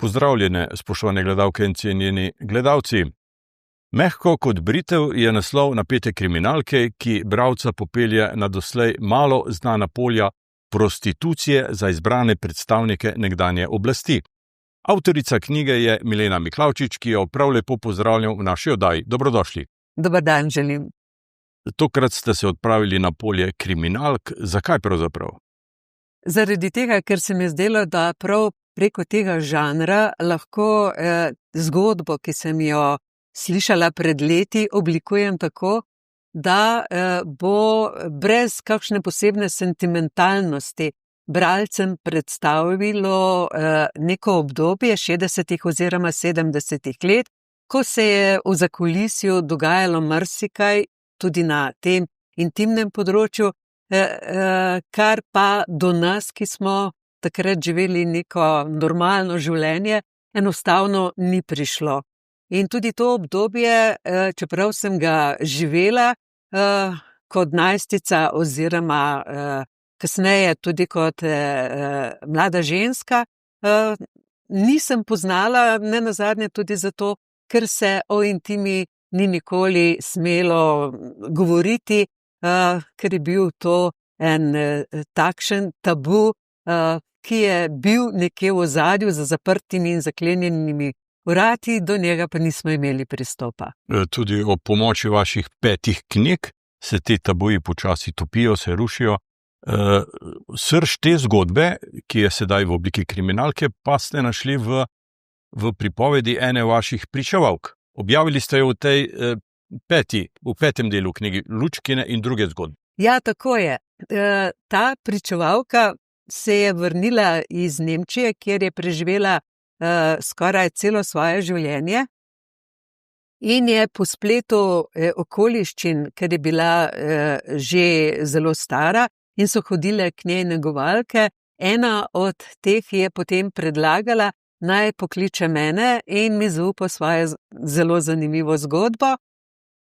Pozdravljene, spoštovane gledalke in cenjeni gledalci. Mehko kot britev je naslov napete kriminalke, ki bralca popelje na doslej malo znana polja prostitucije za izbrane predstavnike nekdanje oblasti. Avtorica knjige je Milena Miklavčič, ki jo prav lepo pozdravljam v naši oddaji. Dobrodošli. Dober dan želim. Tokrat ste se odpravili na polje kriminalk. Zakaj pravzaprav? Zaradi tega, ker se mi je zdelo, da prav preko tega žanra lahko zgodbo, ki sem jo slišala pred leti, oblikujem tako, da bo brez kakšne posebne sentimentalnosti bralcem predstavilo neko obdobje 60. oziroma 70. let, ko se je v zakulisju dogajalo marsikaj tudi na tem intimnem področju, kar pa do nas, ki smo takrat živeli neko normalno življenje, enostavno ni prišlo. In tudi to obdobje, čeprav sem ga živela kot najstnica oziroma kasneje tudi kot mlada ženska, nisem poznala, ne nazadnje tudi zato, ker se o intimi ni nikoli smelo govoriti, ker je bil to en takšen tabu, ki je bil nekje v ozadju za zaprtimi in zaklenjenimi vrati, do njega pa nismo imeli pristopa. Tudi ob pomoči vaših 5 knjig se te tabuji počasi topijo, se rušijo. Srž te zgodbe, ki je sedaj v obliki kriminalke, pa ste našli v pripovedi ene vaših pričevalk. Objavili ste jo v tej v 5. delu knjigi Lučkine in druge zgodbe. Ja, tako je. Ta pričevalka se je vrnila iz Nemčije, kjer je preživela skoraj celo svoje življenje in je po spletu okoliščin, ker je bila že zelo stara in so hodile k njej negovalke, ena od teh je potem predlagala, naj pokliče mene in mi zaupa svojo zelo zanimivo zgodbo.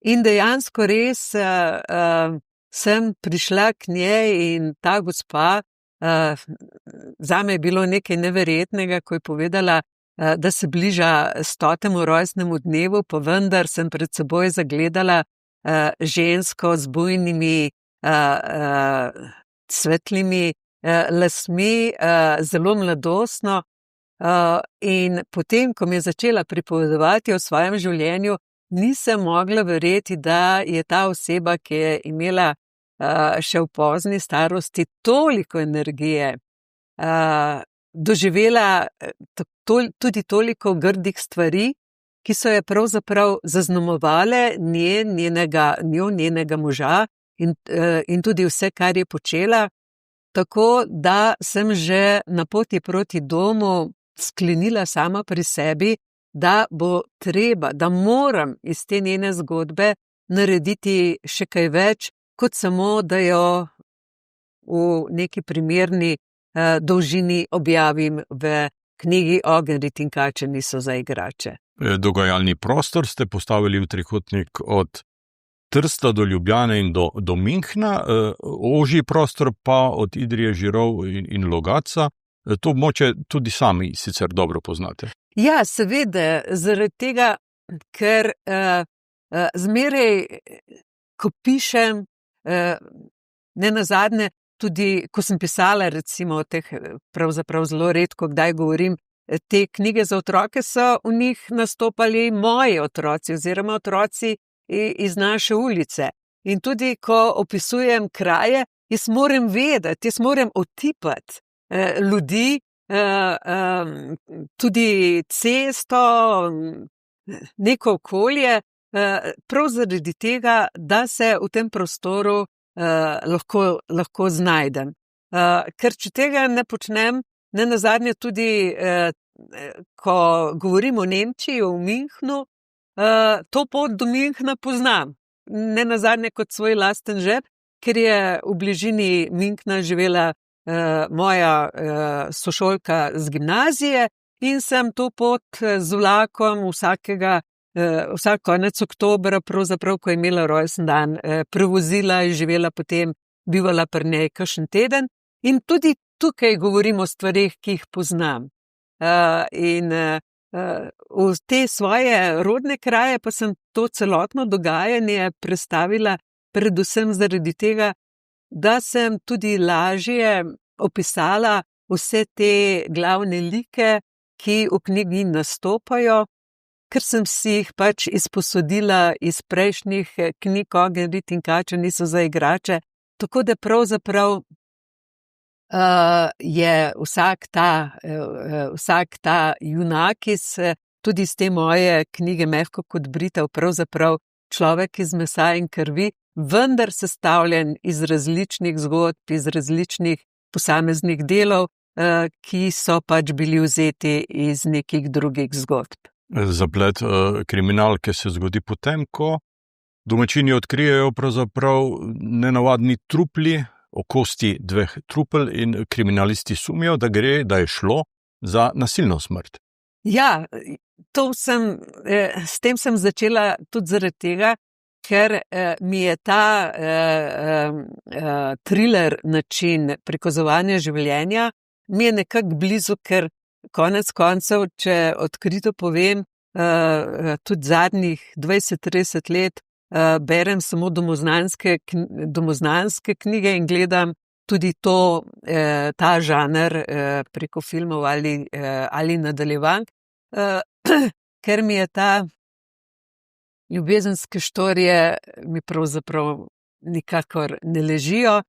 In dejansko res sem prišla k njej in ta gospa, zame je bilo nekaj neverjetnega, ko je povedala, da se bliža 100. rojstnemu dnevu, pa vendar sem pred seboj zagledala žensko z bujnimi, svetlimi lasmi, zelo mladostno. In potem, ko mi je začela pripovedovati o svojem življenju, nisem mogla verjeti, da je ta oseba, ki je imela še v pozni starosti toliko energije, doživela tudi toliko grdih stvari, ki so je pravzaprav zaznamovale njenega moža in tudi vse, kar je počela. Tako da sem že na poti proti domu sklenila sama pri sebi, da bo treba, da moram iz te njene zgodbe narediti še kaj več, kot samo, da jo v neki primerni dolžini objavim v knjigi Ogenj, rit in kače niso za igrače. Dogajalni prostor ste postavili v trikotnik od Trsta do Ljubljane in do Münchna, ožji prostor pa od Idrije, Žirov in Logatca. To območje tudi sami sicer dobro poznate. Ja, seveda, zaradi tega, ker zmeraj, ko pišem, ne nazadnje, tudi ko sem pisala, recimo o teh, pravzaprav zelo redko kdaj govorim, te knjige za otroke, so v njih nastopali moji otroci oziroma otroci iz naše ulice. In tudi, ko opisujem kraje, jaz moram vedeti, jaz moram otipati ljudi, tudi cesto, neko okolje, prav zaradi tega, da se v tem prostoru lahko znajdem. Ker če tega ne počnem, ne nazadnje tudi, ko govorim o Nemčiji, o Münchnu, to pot do Münchna poznam. Ne nazadnje kot svoj lasten žep, ker je v bližini Münchna živela moja sošolka z gimnazije in sem to pot z vlakom vsak konec oktobra, pravzaprav, ko je imela rojstni dan, prevozila in živela potem, bivala pri njej kakšen teden. In tudi tukaj govorim o stvareh, ki jih poznam. v te svoje rodne kraje pa sem to celotno dogajanje prestavila predvsem zaradi tega, da sem tudi lažje opisala vse te glavne like, ki v knjigi nastopajo, ker sem si jih pač izposodila iz prejšnjih knjig Ogenj, rit in kača niso za igrače, tako da pravzaprav je vsak ta junak tudi iz te moje knjige Mehko kot britev pravzaprav človek iz mesa in krvi, vendar sestavljen iz različnih zgodb, iz različnih posameznih delov, ki so pač bili vzeti iz nekih drugih zgodb. Zaplet kriminalke se zgodi potem, ko domačini odkrijejo pravzaprav nenavadni trupli, okosti dveh trupel in kriminalisti sumijo, da je šlo za nasilno smrt. Ja, s tem sem začela tudi zaradi tega, ker mi je ta thriller način prikazovanja življenja mi je nekako blizu, ker konec koncev, če odkrito povem, tudi zadnjih 20-30 let berem samo domoznanske knjige in gledam tudi ta žanr preko filmov ali nadaljevank, ker mi je ta ljubezenske štorije mi pravzaprav nikakor ne ležijo.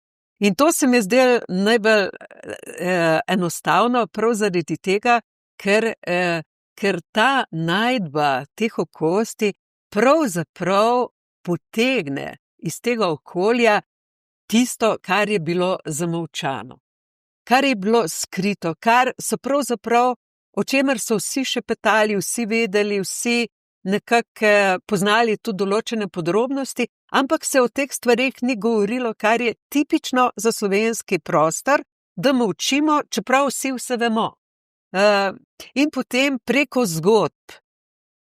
In to se mi je zdelo najbolj enostavno, prav zaradi tega, ker ta najdba teh okosti pravzaprav potegne iz tega okolja tisto, kar je bilo zamolčano, kar je bilo skrito, kar so pravzaprav, o čemer so vsi šepetali, vsi vedeli, vsi nekako poznali tudi določene podrobnosti, ampak se o teh stvareh ni govorilo, kar je tipično za slovenski prostor, da molčimo, čeprav vsi vse vemo. In potem preko zgodb,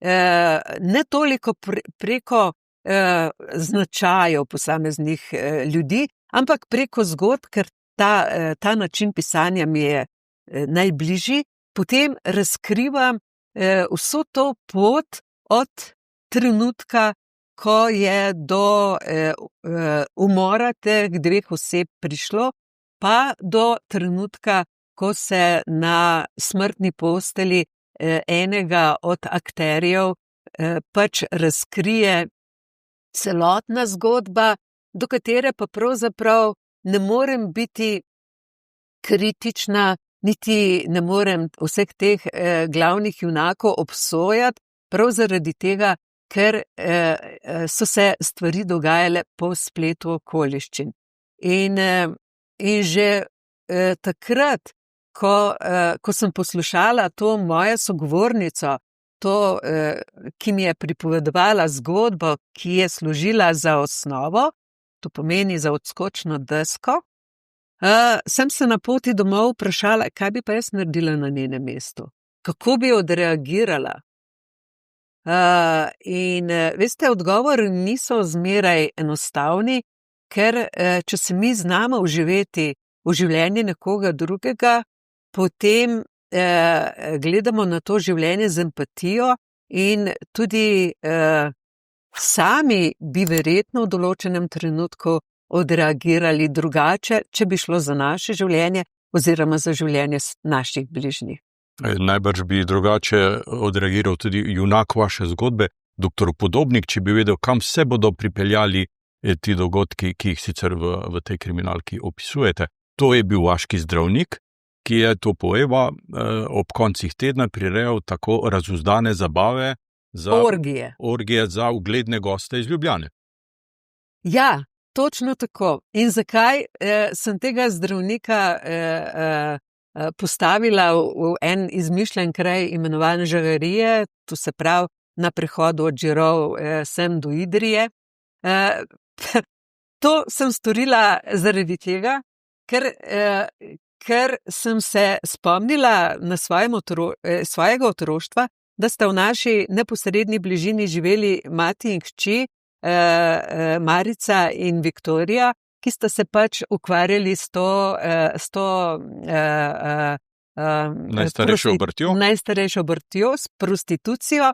ne toliko preko značajev posameznih ljudi, ampak preko zgodb, ker ta način pisanja mi je najbližji, potem razkrivam vso to pot od trenutka, ko je do umora teh dveh oseb prišlo, pa do trenutka, ko se na smrtni postelji enega od akterjev pač razkrije celotna zgodba, do katere pa pravzaprav ne morem biti kritična, niti ne morem vseh teh glavnih junakov obsojati, prav zaradi tega, ker so se stvari dogajale po spletu okoliščin. In že takrat, ko sem poslušala to mojo sogovornico, ki mi je pripovedovala zgodbo, ki je služila za osnovo, to pomeni za odskočno desko, sem se na poti domov vprašala, kaj bi pa jaz naredila na njenem mestu, kako bi odreagirala. In veste, odgovori niso zmeraj enostavni, ker če se mi znamo vživeti v življenje nekoga drugega, potem gledamo na to življenje z empatijo in tudi sami bi verjetno v določenem trenutku odreagirali drugače, če bi šlo za naše življenje oziroma za življenje naših bližnjih. Najbrž bi drugače odreagiral tudi junak vaše zgodbe, dr. Podobnik, če bi vedel, kam se bodo pripeljali ti dogodki, ki jih sicer v tej kriminalki opisujete. To je bil vaški zdravnik, ki je to poeva ob koncih tedna prirejal tako razuzdane zabave za orgije za ugledne goste iz Ljubljane. Ja, točno tako. In zakaj sem tega zdravnika postavila v en izmišljen kraj imenovan Žagarije, to se pravi na prehodu od Žirov sem do Idrije. To sem storila zaradi tega, ker sem se spomnila na svojega otroštva, da sta v naši neposredni bližini živeli mati in hči, Marica in Viktorija, ki sta se pač ukvarjali s to Najstarejšo obrtjo? Najstarejšo obrtjo s prostitucijo.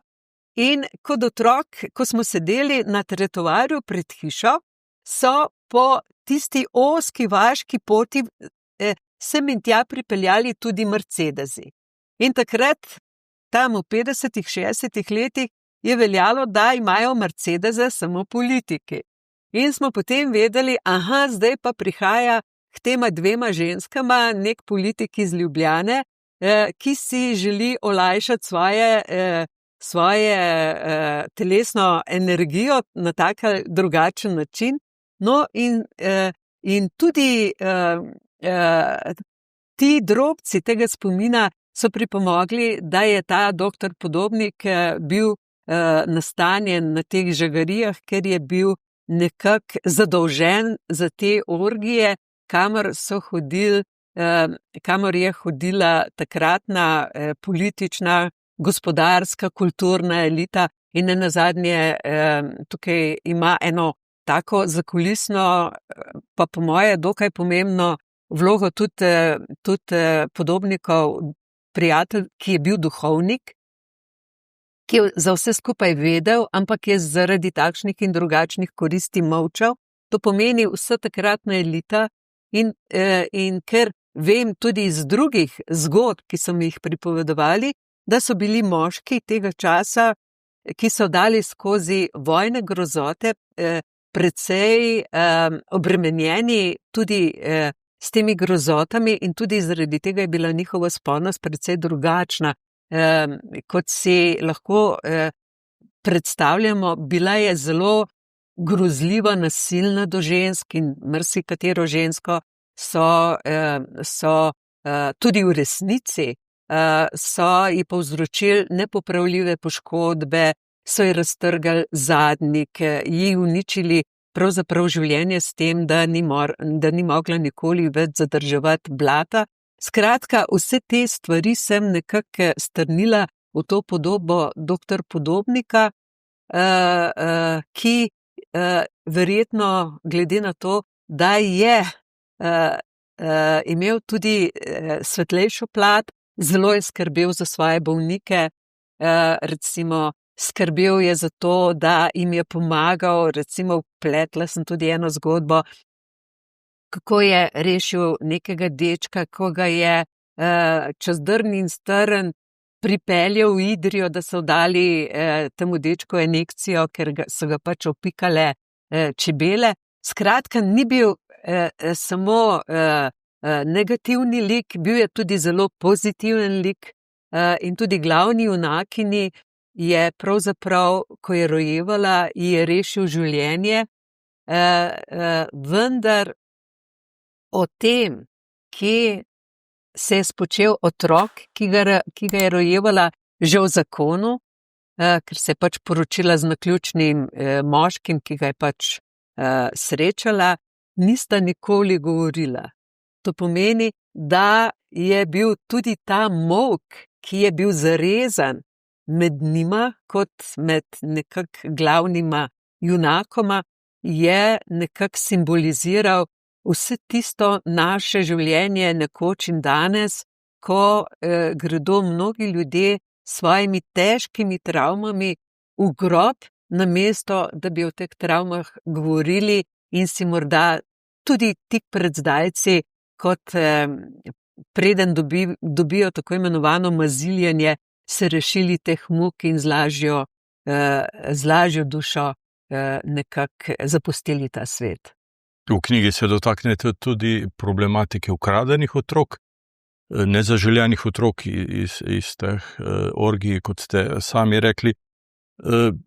In kot otrok, ko smo sedeli na tretovarju pred hišo, so po tisti ozki vaški poti sem in tja pripeljali tudi Mercedesi. In takrat, tam v 50-ih, 60-ih letih, je veljalo, da imajo Mercedese samo politiki. In smo potem vedeli, zdaj pa prihaja k tema dvema ženskama nek politik iz Ljubljane, ki si želi olajšati svoje telesno energijo na tak ali drugačen način. No, in tudi ti drobci tega spomina so pripomogli, da je ta doktor Podobnik bil nastanjen na teh žagarijah, ker je bil nekako zadolžen za te orgije, kamor je hodila takratna politična, gospodarska, kulturna elita in nenazadnje tukaj ima eno tako zakulisno, pa po moje dokaj pomembno vlogo tudi Podobnikov prijatelj, ki je bil duhovnik, ki je za vse skupaj vedel, ampak je zaradi takšnih in drugačnih koristi molčal. To pomeni vsa takratna elita in ker vem tudi iz drugih zgodb, ki so mi jih pripovedovali, da so bili moški tega časa, ki so dali skozi vojne grozote, precej obremenjeni tudi s temi grozotami in tudi zaradi tega je bila njihova spolnost precej drugačna. Kot si lahko predstavljamo, bila je zelo grozljiva, nasilna do žensk in marsikatero žensko so tudi v resnici so ji povzročili nepopravljive poškodbe, so ji raztrgali zadnjik, ji uničili pravzaprav življenje s tem, da ni mogla nikoli več zadrževati blata. Skratka, vse te stvari sem nekako strnila v to podobo doktor Podobnika, ki verjetno glede na to, da je imel tudi svetlejšo plat, zelo je skrbel za svoje bolnike, recimo skrbel je za to, da jim je pomagal, recimo vpletla sem tudi eno zgodbo, kako je rešil nekega dečka, ko ga je čez drn in strn pripeljal v Idrijo, da so dali temu dečku injekcijo, ker so ga pač opikale čebele. Skratka, ni bil samo negativni lik, bil je tudi zelo pozitiven lik in tudi glavni junakini je pravzaprav, ko je rojevala, ji je rešil življenje, vendar o tem, kje se je spočel otrok, ki ga je rojevala že v zakonu, ker se je pač poročila z naključnim moškim, ki ga je pač srečala, nista nikoli govorila. To pomeni, da je bil tudi ta molk, ki je bil zarezan med njima, kot med nekako glavnima junakoma, je nekako simboliziral vse tisto naše življenje nekoč in danes, ko gredo mnogi ljudje s svojimi težkimi travmami v grob, namesto da bi o teh travmah govorili in si morda tudi tik pred zdajci, kot preden dobijo tako imenovano maziljenje, se rešili teh muk in z lažjo dušo nekako zapustili ta svet. V knjigi se dotaknete tudi problematike ukradenih otrok, nezaželenih otrok iz teh orgij, kot ste sami rekli,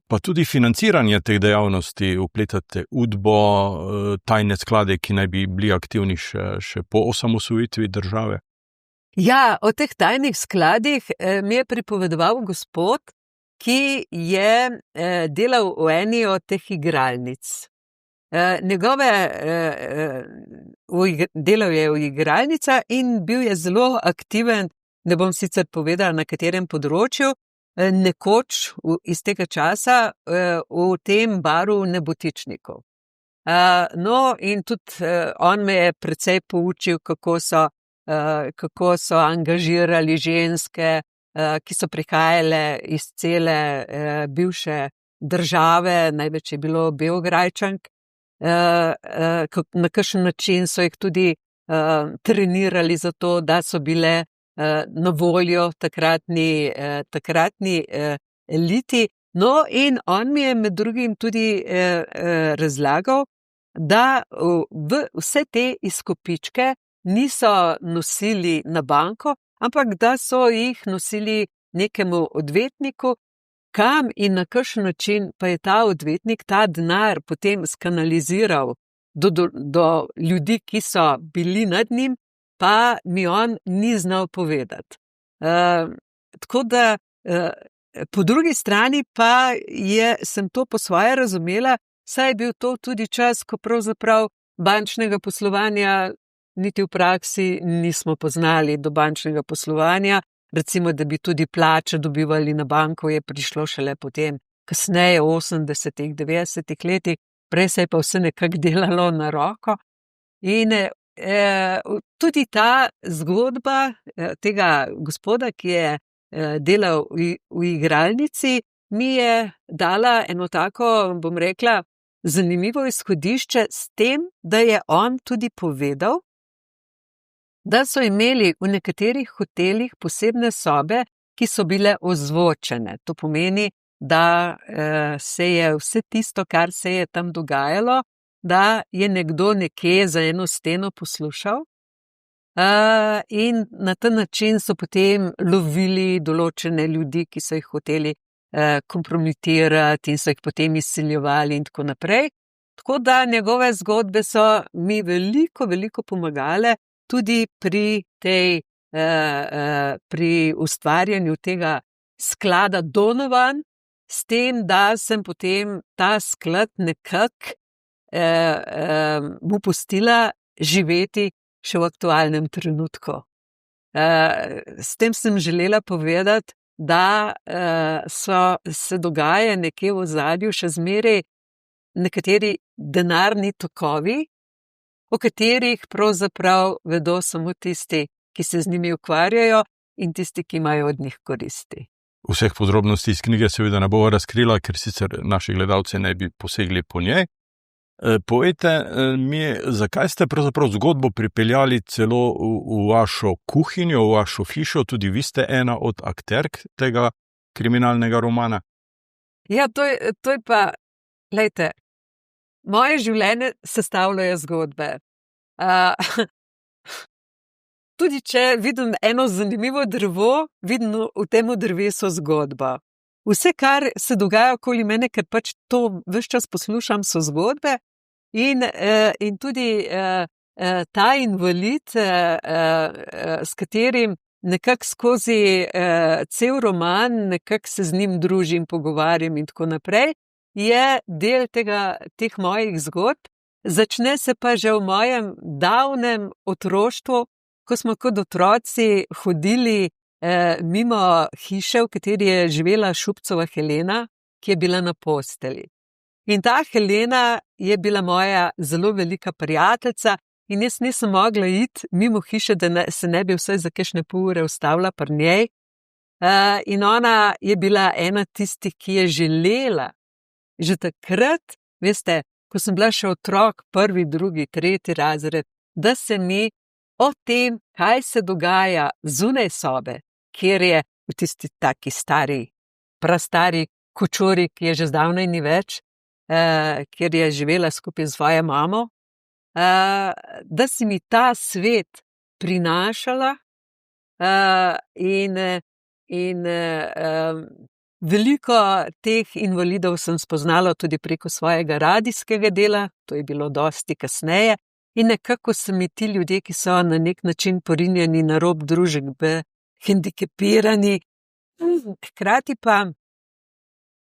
pa tudi financiranje teh dejavnosti, vpletate udbo, tajne sklade, ki naj bi bili aktivni še po osamosvojitvi države. Ja, o teh tajnih skladih mi je pripovedoval gospod, ki je delal v eni od teh igralnic. Delal je v igralnica in bil je zelo aktiven, ne bom sicer povedala na katerem področju, nekoč iz tega časa v tem baru Nebotičnikov. No, in tudi on me je precej poučil, kako so kako so angažirali ženske, ki so prihajale iz cele bivše države, največ je bilo Beograjčank, na kakšen način so jih tudi trenirali za to, da so bile na voljo takratni eliti. No, in on mi je med drugim tudi razlagal, da vse te izkupičke niso nosili na banko, ampak da so jih nosili nekemu odvetniku, kam in na kakšen način pa je ta odvetnik ta denar potem skanaliziral do ljudi, ki so bili nad njim, pa mi on ni znal povedati. Tako da po drugi strani pa sem to po svoje razumela, saj je bil to tudi čas, ko pravzaprav bančnega poslovanja niti v praksi nismo poznali do bančnega poslovanja. Recimo, da bi tudi plače dobivali na banko, je prišlo šele potem, kasneje v 80-ih, 90-ih letih, prej se je pa vse nekako delalo na roko. In tudi ta zgodba tega gospoda, ki je delal v igralnici, mi je dala eno tako, bom rekla, zanimivo izhodišče s tem, da je on tudi povedal, da so imeli v nekaterih hotelih posebne sobe, ki so bile ozvočene. To pomeni, da se je vse tisto, kar se je tam dogajalo, da je nekdo nekje za eno steno poslušal, in na ta način so potem lovili določene ljudi, ki so jih hoteli kompromitirati in so jih potem izsiljevali in tako naprej. Tako da njegove zgodbe so mi veliko pomagale tudi pri ustvarjanju tega sklada Donovan, s tem, da sem potem ta sklad nekako mu pustila živeti še v aktualnem trenutku. S tem sem želela povedati, da se dogaja nekje v ozadju še zmeraj nekateri denarni tokovi, o katerih pravzaprav vedo samo tisti, ki se z njimi ukvarjajo in tisti, ki imajo od njih koristi. Vseh podrobnosti iz knjige seveda ne bova razkrila, ker sicer naši gledalci ne bi posegli po njej. Povejte mi, zakaj ste pravzaprav zgodbo pripeljali celo v vašo kuhinjo, v vašo hišo, tudi vi ste ena od akterk tega kriminalnega romana? Ja, to je pa, glejte, moje življenje sestavljajo zgodbe. Tudi če vidim eno zanimivo drevo, vidim v tem drevesu zgodbo. Vse, kar se dogaja okoli mene, ker pač to ves čas poslušam, so zgodbe. In tudi ta invalid, s katerim nekako skozi cel roman, nekako se z njim družim, pogovarjam in tako naprej, je del teh mojih zgodb. Začne se pa že v mojem davnem otroštvu, ko smo kot otroci hodili mimo hiše, v kateri je živela Šupcova Helena, ki je bila na postelji. In ta Helena je bila moja zelo velika prijateljica in jaz nisem mogla iti mimo hiše, da se ne bi vsaj za kakšne pol ure ustavila pri njej. In ona je bila ena tistih, ki je želela že takrat, veste, ko sem bila še otrok, 1., 2., 3. razred, da se mi o tem, kaj se dogaja zunaj sobe, kjer je v tisti taki prastari kočori, ki je že zdavnaj ni več, kjer je živela skupaj z svojo mamo, da si mi ta svet prinašala in veliko teh invalidov sem spoznala tudi preko svojega radijskega dela, to je bilo dosti kasneje, in nekako so mi ti ljudje, ki so na nek način porinjeni na rob družbe, hendikepirani, hkrati pa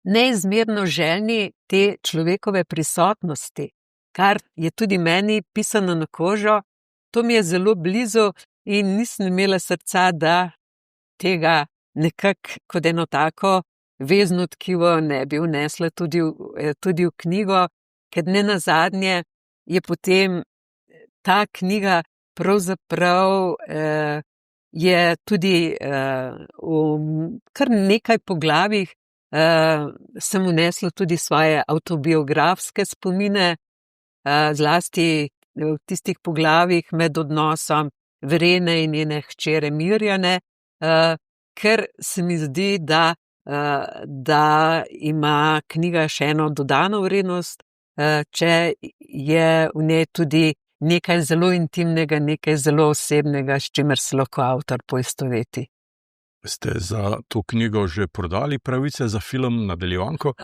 neizmerno željni te človekove prisotnosti, kar je tudi meni pisano na kožo, to mi je zelo blizu in nisem imela srca, da tega nekako kot eno tako vezno tkivo ne bi vnesla tudi v knjigo, ker nenazadnje je potem ta knjiga pravzaprav je tudi v kar nekaj poglavjih sem vnesla tudi svoje avtobiografske spomine, zlasti v tistih poglavjih med odnosom Verene in njene hčere Mirjane, ker se mi zdi, da ima knjiga še eno dodano vrednost, če je v njej tudi nekaj zelo intimnega, nekaj zelo osebnega, s čimer se lahko avtor poistoveti. Ste za to knjigo že prodali pravice za film nadaljevanko?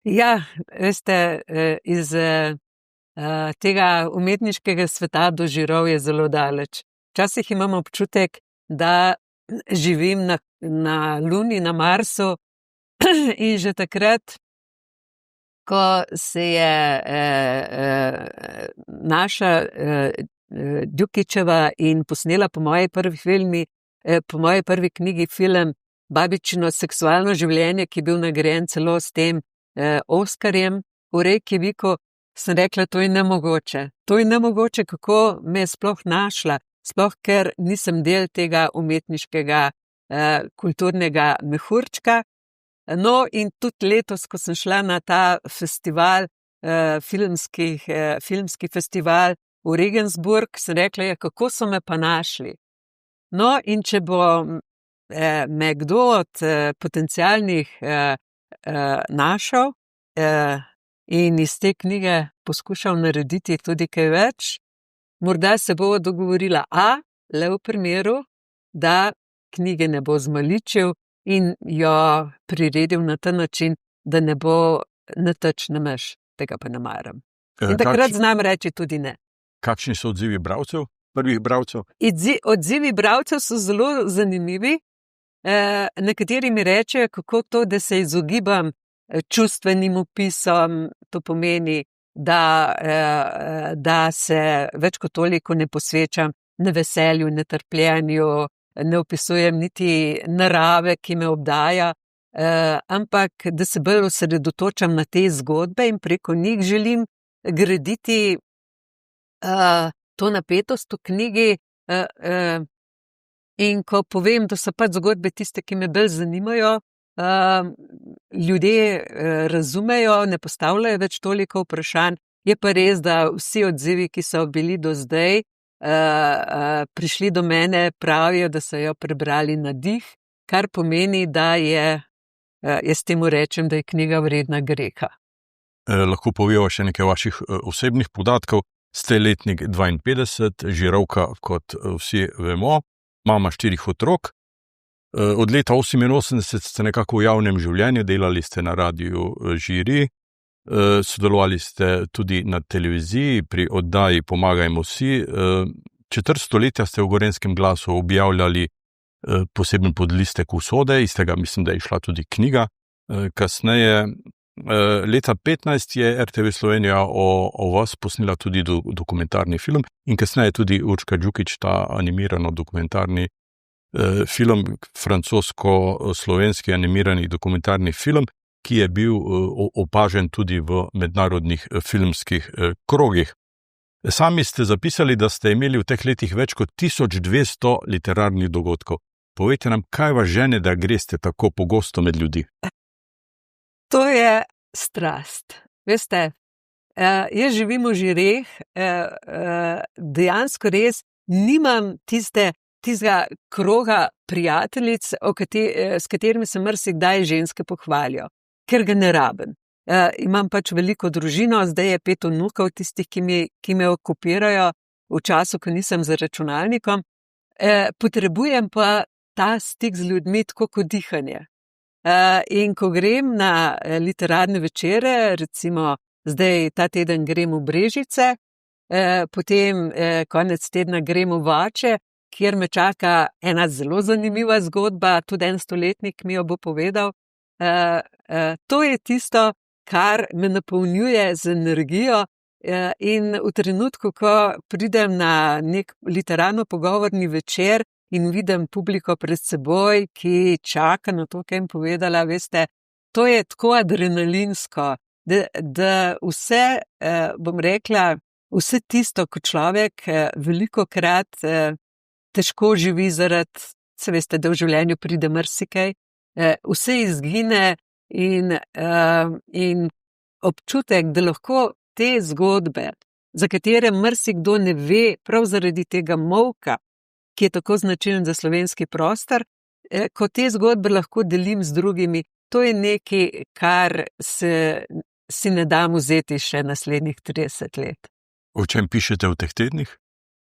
Ja, veste, iz tega umetniškega sveta do žirov je zelo daleč. Včasih imam občutek, da živim na Luni, na Marsu in že takrat, ko se je naša Djukićeva in posnela po moji prvi knjigi film Babičino seksualno življenje, ki je bil nagrajen celo s tem Oskarjem v Reykjaviku, sem rekla, to je nemogoče. To je nemogoče, kako me je sploh našla, sploh ker nisem del tega umetniškega kulturnega mehurčka. No, in tudi letos, ko sem šla na ta festival, filmski festival v Regensburg, sem rekla, ja, kako so me pa našli. No, in če bo me kdo od potencialnih našel in iz te knjige poskušal narediti tudi kaj več, morda se bo dogovorila le v primeru, da knjige ne bo zmaličil in jo priredil na ta način, da ne bo natač nameš, tega pa ne maram. In takrat znam reči tudi ne. Kakšni so odzivi bralcev, prvih bralcev? Odzivi bralcev so zelo zanimivi. Nekateri mi rečejo, kako to, da se izogibam čustvenim opisom, to pomeni, da se več kot toliko ne posvečam neveselju, netrpljenju, ne opisujem niti narave, ki me obdaja, ampak da se bolj osredotočam na te zgodbe in preko njih želim graditi to napetost v knjigi. In ko povem, da so pač zgodbe tiste, ki me bolj zanimajo, ljudje razumejo, ne postavljajo več toliko vprašanj. Je pa res, da vsi odzivi, ki so bili do zdaj, prišli do mene, pravijo, da so jo prebrali na dih, kar pomeni, da jaz temu rečem, da je knjiga vredna greha. Lahko poveva še nekaj vaših osebnih podatkov. Ste letnik 52, žirovka, kot vsi vemo, mama 4 otrok. Od leta 88 ste nekako v javnem življenju, delali ste na radiu Žiri, sodelovali ste tudi na televiziji pri oddaji Pomagajmo vsi. Četrt stoletja ste v Gorenjskem glasu objavljali poseben podlistek Usode, iz tega mislim, da je išla tudi knjiga. Kasneje, leta 15 je RTV Slovenija o vas posnela tudi dokumentarni film in kasneje tudi Urška Djukić, ta animirano dokumentarni film, francosko-slovenski animirani dokumentarni film, ki je bil opažen tudi v mednarodnih filmskih krogih. Sami ste zapisali, da ste imeli v teh letih več kot 1200 literarnih dogodkov. Povejte nam, kaj vas žene, da greste tako pogosto med ljudi? To je strast. Veste, jaz živim v Žireh, dejansko res nimam tistega kroga prijateljic, s katerimi se marsikdaj ženske pohvalijo, ker ga ne rabim. Imam pač veliko družino, zdaj je 5 vnukov, tistih, ki me okupirajo v času, ko nisem za računalnikom. Potrebujem pa ta stik z ljudmi tako kot dihanje. In ko grem na literarne večere, recimo zdaj ta teden grem v Brežice, potem konec tedna grem v Vače, kjer me čaka ena zelo zanimiva zgodba, tudi en stoletnik mi jo bo povedal. To je tisto, kar me napolnjuje z energijo, in v trenutku, ko pridem na nek literarno-pogovorni večer in vidim publiko pred seboj, ki čaka na to, kaj jim povedala, veste, to je tako adrenalinsko, da vse, bom rekla, vse tisto, ko človek velikokrat težko živi zaradi, se veste, da v življenju pride marsikaj, vse izgine in občutek, da lahko te zgodbe, za katere marsikdo ne ve, prav zaradi tega molka, ki je tako značilen za slovenski prostor, ko te zgodbe lahko delim z drugimi, to je nekaj, kar si ne dam vzeti še naslednjih 30 let. O čem pišete v teh tednih?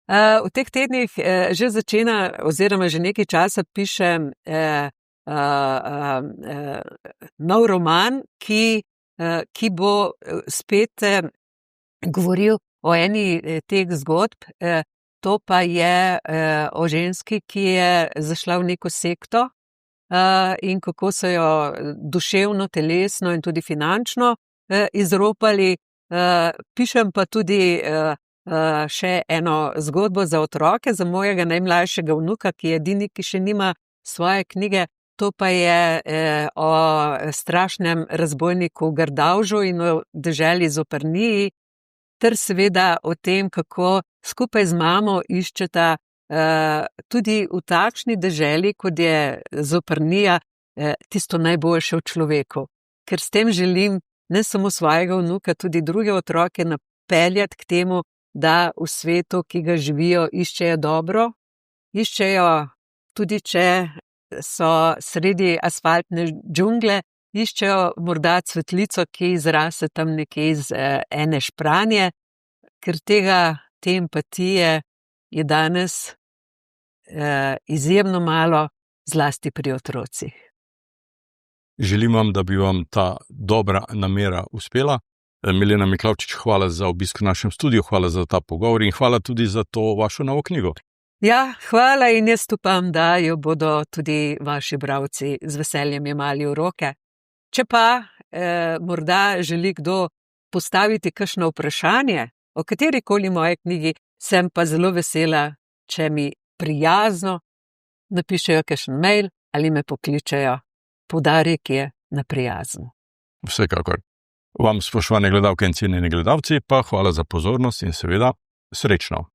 V teh tednih že začena, oziroma že nekaj časa pišem nov roman, ki bo spet govoril o eni teh zgodb. To pa je o ženski, ki je zašla v neko sekto in kako so jo duševno, telesno in tudi finančno izropali. Pišem pa tudi še eno zgodbo za otroke, za mojega najmlajšega vnuka, ki je edini, ki še nima svoje knjige. To pa je o strašnem razbojniku Grdavžu in o deželi Zoprniji, ter seveda o tem, kako skupaj z mamo iščeta tudi v takšni deželi, kot je Zoprnija, tisto najboljše v človeku. Ker s tem želim ne samo svojega vnuka, tudi druge otroke napeljati k temu, da v svetu, ki ga živijo, iščejo dobro, iščejo tudi, če so sredi asfaltne džungle, iščejo morda cvetlico, ki zraste tam nekje iz ene špranje, ker te empatije je danes izjemno malo, zlasti pri otrocih. Želim vam, da bi vam ta dobra namera uspela. Milena Miklavčič, hvala za obisk v našem studiu, hvala za ta pogovor in hvala tudi za to vašo novo knjigo. Ja, hvala in jaz upam, da jo bodo tudi vaši bralci z veseljem jemali v roke. Če pa morda želi kdo postaviti kakšno vprašanje o katerikoli moje knjigi, sem pa zelo vesela, če mi prijazno napišejo kakšen mail ali me pokličejo. Poudarek je na prijazno. Vsekakor. Vam, spoštovane gledalke in cenjeni gledalci, pa hvala za pozornost in seveda srečno.